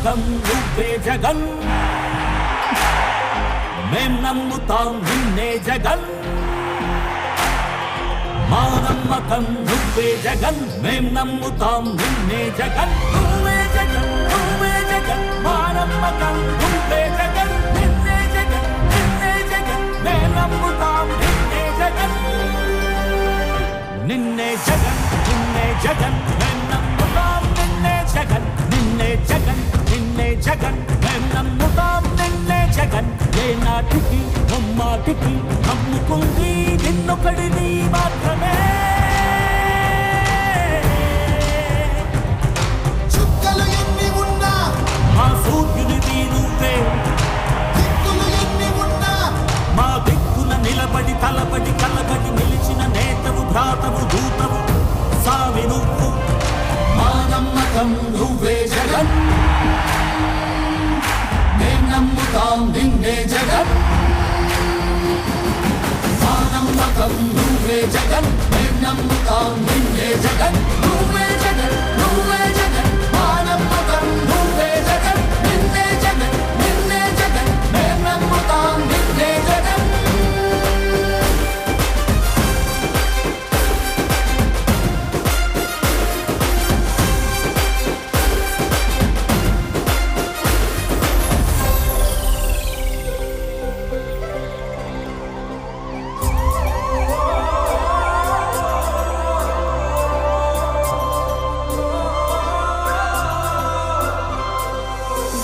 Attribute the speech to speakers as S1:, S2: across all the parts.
S1: నమ్మకం నువ్వే జగన్ మేం నమ్ముతాం నిన్నే జగన్ మా నమ్మకం నువ్వే జగన్ మేం నమ్ముతాం నిన్నే జగన్ నువ్వే జగన్ నువ్వే జగన్ మా నమ్మకం నువ్వే జగన్ నిన్నే జగన్ నిన్నే జగన్ మేం నమ్ముతాం నిన్నే జగన్ నిన్నే జగన్ నిన్నే జగన్ మేం నమ్ముతాం నిన్నే జగన్ నిన్నే జగన్ నిన్నే జగన్ మేం నమ్ముతాం నిన్నే జగన్ ఏ నాటికి నమ్మాటికి నమ్ముకుంది నిన్నొకడిని మాత్రమే
S2: చుక్కలు ఎన్ని ఉన్నా
S1: మా సూర్యునిది నువ్వే
S2: దిక్కులు ఎన్ని ఉన్నా
S1: మా దిక్కున నిలబడి తలబడి కలబడి నిలిచిన నేతవు భ్రాతవు దూతవు సామి నువ్వు మా నమ్మకం నువ్వే జగన్ మేం నమ్ముతాం నిన్నే జగన్ మా నమ్మకం నువ్వే జగన్ మేం నమ్ముతాం నిన్నే జగన్ నువ్వే జగన్ నువ్వే జగన్ మా నమ్మకం నువ్వే జగన్ నిన్నే జగన్ నిన్నే జగన్ మేం నమ్ముతాం నిన్నే జగన్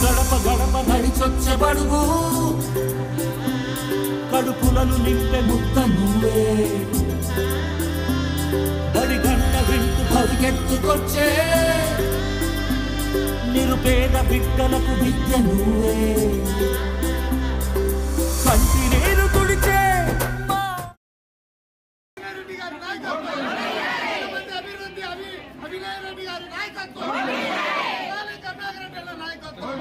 S1: గడప గడప నడిచొచ్చే బడుగు కడుపులను నింపే ముద్ద నువ్వే బడి గంట వింటూ పరిగెత్తుకొచ్చే నిరుపేద బిడ్డలకు విద్య నువ్వే కంటి నీరు తుడిచే
S2: రెడ్డి గారి నాయకత్వం అభివృద్ధి అభినయ రెడ్డి గారి నాయకత్వం కర్ణాకరెడ్డి నాయకత్వం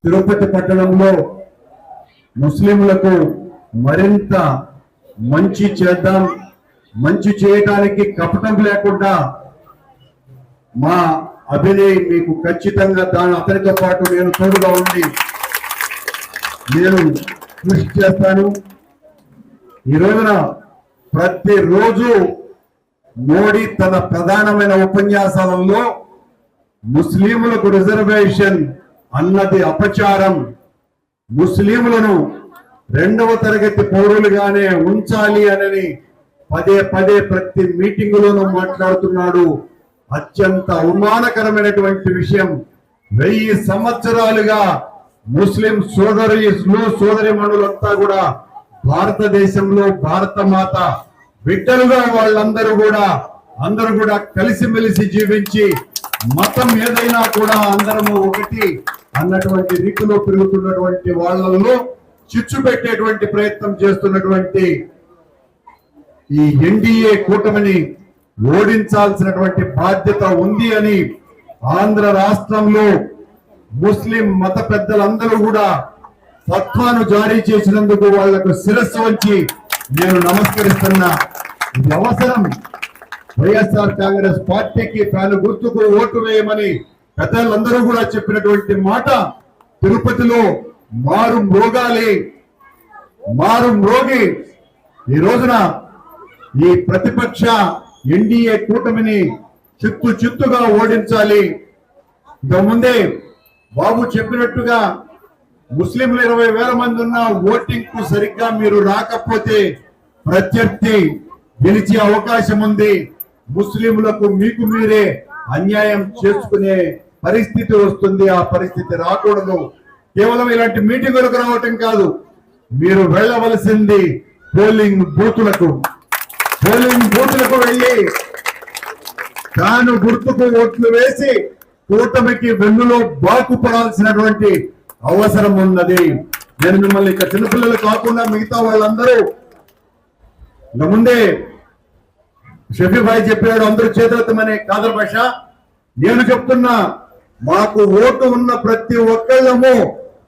S3: తిరుపతి పట్టణంలో ముస్లింలకు మరింత మంచి చేద్దాం, మంచి చేయటానికి కపటం లేకుండా మా అభినయ్ మీకు ఖచ్చితంగా అతనితో పాటు నేను తోడుగా ఉండి నేను కృషి చేస్తాను. ఈ రోజున ప్రతిరోజు మోడీ తన ప్రధానమైన ఉపన్యాసాలలో ముస్లింలకు రిజర్వేషన్ అన్నది అపచారం, ముస్లింలను రెండవ తరగతి పౌరులుగానే ఉంచాలి అని పదే పదే ప్రతి మీటింగులోనూ మాట్లాడుతున్నాడు. అత్యంత అవమానకరమైనటువంటి విషయం. 1000 సంవత్సరాలుగా ముస్లిం సోదరిమణులంతా కూడా భారతదేశంలో భారత మాత బిడ్డలుగా వాళ్ళందరూ కూడా కలిసిమెలిసి జీవించి మతం ఏదైనా కూడా అందరము ఒకటి అన్నటువంటి రీతిలో పెరుగుతున్నటువంటి వాళ్ళలో చిచ్చు పెట్టేటువంటి ప్రయత్నం చేస్తున్నటువంటి ఈ ఎన్డీఏ కూటమిని ఓడించాల్సినటువంటి బాధ్యత ఉంది అని ఆంధ్ర రాష్ట్రంలో ముస్లిం మత పెద్దలందరూ కూడా ఫత్వాను జారీ చేసినందుకు వాళ్లకు శిరస్సు వంచి నేను నమస్కరిస్తున్నా. ఇది అవసరం. వైఎస్ఆర్ కాంగ్రెస్ పార్టీకి ఫ్యాను గుర్తుకు ఓటు వేయమని పెద్దలందరూ కూడా చెప్పినటువంటి మాట తిరుపతిలో మారు మ్రోగి ఈ రోజున ఈ ప్రతిపక్ష ఎన్డీఏ కూటమిని చిత్తుగా ఓడించాలి. ఇంతకుముందే బాబు చెప్పినట్టుగా ముస్లింలు 20,000 మంది ఉన్న ఓటింగ్ కు సరిగ్గా మీరు రాకపోతే ప్రత్యర్థి గెలిచే అవకాశం ఉంది. ముస్లింలకు మీకు మీరే అన్యాయం చేసుకునే పరిస్థితి వస్తుంది. ఆ పరిస్థితి రాకూడదు. కేవలం ఇలాంటి మీటింగులకు రావటం కాదు, మీరు వెళ్ళవలసింది పోలింగ్ బూతులకు వెళ్ళి తాను గుర్తుకు ఓట్లు వేసి కూటమికి వెన్నులో బాకుపడాల్సినటువంటి అవసరం ఉన్నది. నేను మిమ్మల్ని ఇక చిన్నపిల్లలు కాకుండా మిగతా వాళ్ళందరూ ముందే షఫీభాయ్ చెప్పాడు అందరూ చేతులెత్తమనే కాదర్ భాష. నేను చెప్తున్నా, మాకు ఓటు ఉన్న ప్రతి ఒక్కళ్ళము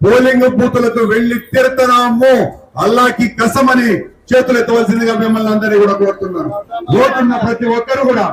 S3: పోలింగ్ బూతులకు వెళ్లి తిరుతున్నాము. అల్లాకి కసమని చేతులు ఎత్తవలసిందిగా మిమ్మల్ని అందరినీ కూడా కోరుతున్నాను. ఓటున్న ప్రతి ఒక్కరు కూడా